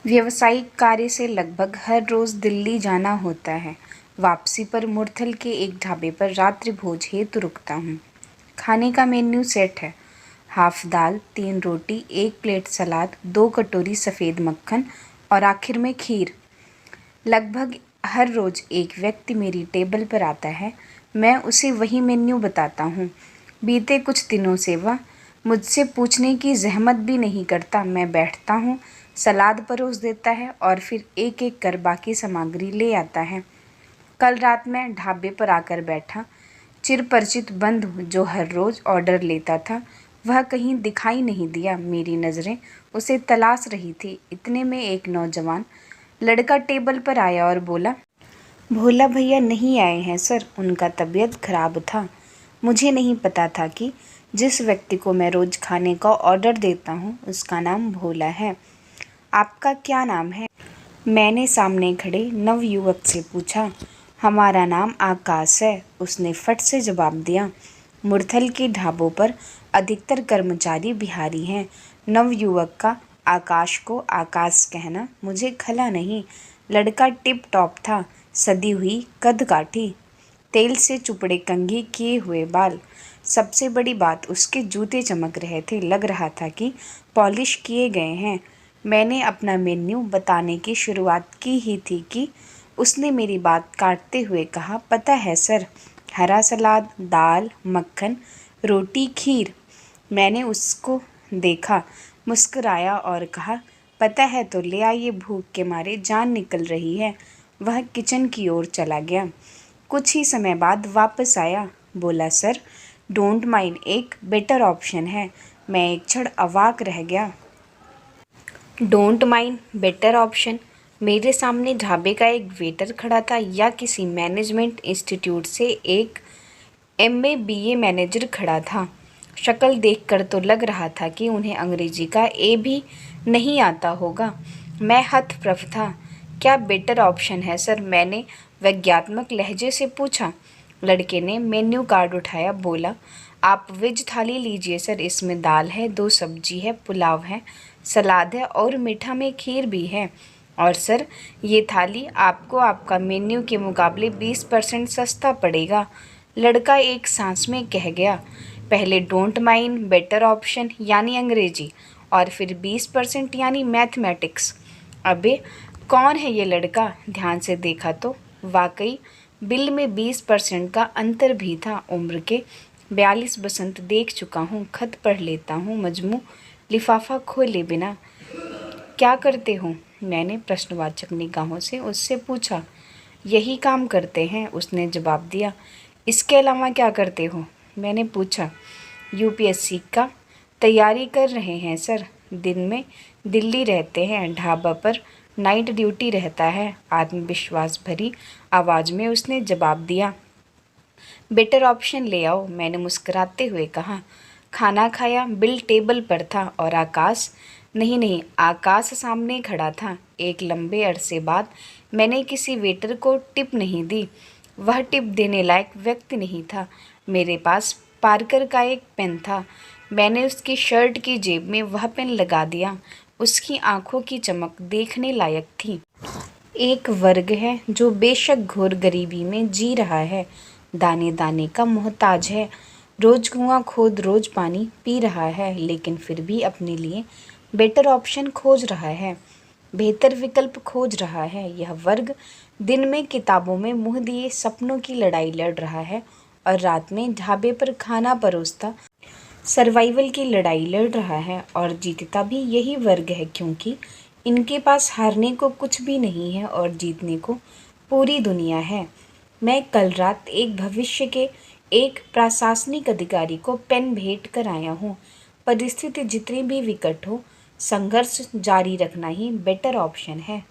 व्यावसायिक कार्य से लगभग हर रोज दिल्ली जाना होता है। वापसी पर मुरथल के एक ढाबे पर रात्रि भोज हेतु रुकता हूँ। खाने का मेन्यू सेट है। हाफ दाल, 3 रोटी, 1 प्लेट सलाद, 2 कटोरी सफ़ेद मक्खन और आखिर में खीर। लगभग हर रोज एक व्यक्ति मेरी टेबल पर आता है। मैं उसे वही मेन्यू बताता हूँ। बीते कुछ दिनों से वह मुझसे पूछने की ज़हमत भी नहीं करता। मैं बैठता हूँ, सलाद परोस देता है और फिर एक एक कर बाकी सामग्री ले आता है। कल रात मैं ढाबे पर आकर बैठा। चिरपरिचित बंधु जो हर रोज़ ऑर्डर लेता था, वह कहीं दिखाई नहीं दिया। मेरी नज़रें उसे तलाश रही थी। इतने में एक नौजवान लड़का टेबल पर आया और बोला, भोला भैया नहीं आए हैं सर, उनका तबीयत खराब था। मुझे नहीं पता था कि जिस व्यक्ति को मैं रोज़ खाने का ऑर्डर देता हूँ उसका नाम भोला है। आपका क्या नाम है? मैंने सामने खड़े नवयुवक से पूछा। हमारा नाम आकाश है, उसने फट से जवाब दिया। मुरथल के ढाबों पर अधिकतर कर्मचारी बिहारी हैं। नवयुवक का आकाश को आकाश कहना मुझे खला नहीं। लड़का टिप टॉप था, सदी हुई कद काठी, तेल से चुपड़े कंघी किए हुए बाल। सबसे बड़ी बात, उसके जूते चमक रहे थे। लग रहा था कि पॉलिश किए गए हैं। मैंने अपना मेन्यू बताने की शुरुआत की ही थी कि उसने मेरी बात काटते हुए कहा, पता है सर, हरा सलाद, दाल, मक्खन, रोटी, खीर। मैंने उसको देखा, मुस्कुराया और कहा, पता है तो ले आइए, भूख के मारे जान निकल रही है। वह किचन की ओर चला गया। कुछ ही समय बाद वापस आया। बोला, सर डोंट माइंड, एक बेटर ऑप्शन है। मैं एक क्षण अवाक रह गया। Don't mind, better option? मेरे सामने ढाबे का एक वेटर खड़ा था या किसी मैनेजमेंट इंस्टीट्यूट से एक MA BA मैनेजर खड़ा था? शक्ल देखकर तो लग रहा था कि उन्हें अंग्रेजी का A भी नहीं आता होगा। मैं हतप्रभ था। क्या बेटर ऑप्शन है सर? मैंने व्यंग्यात्मक लहजे से पूछा। लड़के ने मेन्यू कार्ड उठाया, बोला, आप वेज थाली लीजिए सर, इसमें दाल है, 2 सब्जी है, पुलाव है, सलाद है और मीठा में खीर भी है। और सर, ये थाली आपको आपका मेन्यू के मुकाबले 20% सस्ता पड़ेगा। लड़का एक सांस में कह गया, पहले डोंट माइंड, बेटर ऑप्शन यानी अंग्रेजी, और फिर 20% यानी मैथमेटिक्स। अबे कौन है ये लड़का? ध्यान से देखा तो वाकई बिल में 20% का अंतर भी था। उम्र के 42 बसंत देख चुका हूँ। खत पढ़ लेता हूँ, मजमू लिफाफा खोले बिना। क्या करते हो? मैंने प्रश्नवाचक निगाहों से उससे पूछा। यही काम करते हैं, उसने जवाब दिया। इसके अलावा क्या करते हो? मैंने पूछा। UPSC का तैयारी कर रहे हैं सर। दिन में दिल्ली रहते हैं, ढाबा पर नाइट ड्यूटी रहता है। आत्मविश्वास भरी आवाज़ में उसने जवाब दिया। बेटर ऑप्शन ले आओ, मैंने मुस्कुराते हुए कहा। खाना खाया, बिल टेबल पर था और आकाश नहीं, आकाश सामने खड़ा था। एक लंबे अरसे बाद मैंने किसी वेटर को टिप नहीं दी। वह टिप देने लायक व्यक्ति नहीं था। मेरे पास पार्कर का एक पेन था। मैंने उसकी शर्ट की जेब में वह पेन लगा दिया। उसकी आंखों की चमक देखने लायक थी। एक वर्ग है जो बेशक घोर गरीबी में जी रहा है, दाने दाने का मोहताज है, रोज कुआं खोद रोज पानी पी रहा है, लेकिन फिर भी अपने लिए बेटर ऑप्शन खोज रहा है, बेहतर विकल्प खोज रहा है। यह वर्ग दिन में किताबों में मुँह दिए सपनों की लड़ाई लड़ रहा है और रात में ढाबे पर खाना परोसता सर्वाइवल की लड़ाई लड़ रहा है। और जीतता भी यही वर्ग है, क्योंकि इनके पास हारने को कुछ भी नहीं है और जीतने को पूरी दुनिया है। मैं कल रात एक भविष्य के एक प्रशासनिक अधिकारी को पेन भेंट कर आया हूँ। परिस्थिति जितनी भी विकट हो, संघर्ष जारी रखना ही बेटर ऑप्शन है।